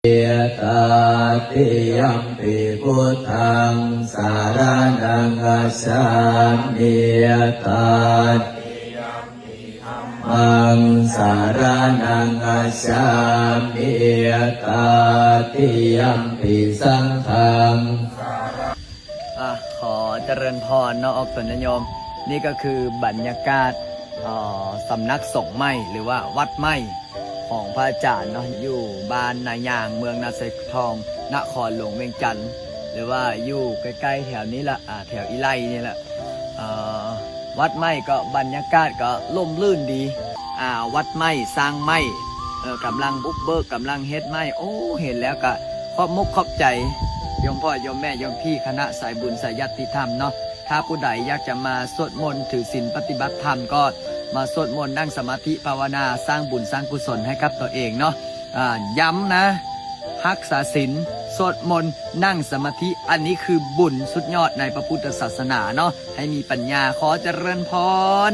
เยตาติยัมปิพุทธังสารนังกัจฉามิยตาติยัมปิธัมมังสารนังกัจฉามิยตาติยัมปิสังฆังขอเจริญพรเนาะออกตนโยมนี่ก็คือบรรยากาศสำนักสงฆ์ใหม่หรือว่าวัดใหม่ของพระอาจารย์เนาะอยู่บ้านนายางเมืองนาเซกทองนครหลวงเวียงจันทร์หรือว่าอยู่ใกล้ๆแถวนี้ละแถวอีไลนี่แหละวัดใหม่ก็บรรยากาศก็ร่มรื่นดีวัดใหม่สร้างใหม่กำลังบุกเบิกกำลังเฮ็ดใหม่โอ้เห็นแล้วก็ขอบมุกขอบใจโยมพ่อโยมแม่โยมพี่คณะสายบุญสายญาติธรรมเนาะถ้าผู้ใดอยากจะมาสวดมนต์ถือศีลปฏิบัติธรรมก็มาสวดมนต์นั่งสมาธิภาวนาสร้างบุญสร้างกุศลให้กับตัวเองเนาะย้ำนะรักษาศีลสวดมนต์นั่งสมาธิอันนี้คือบุญสุดยอดในพระพุทธศาสนาเนาะให้มีปัญญาขอเจริญพร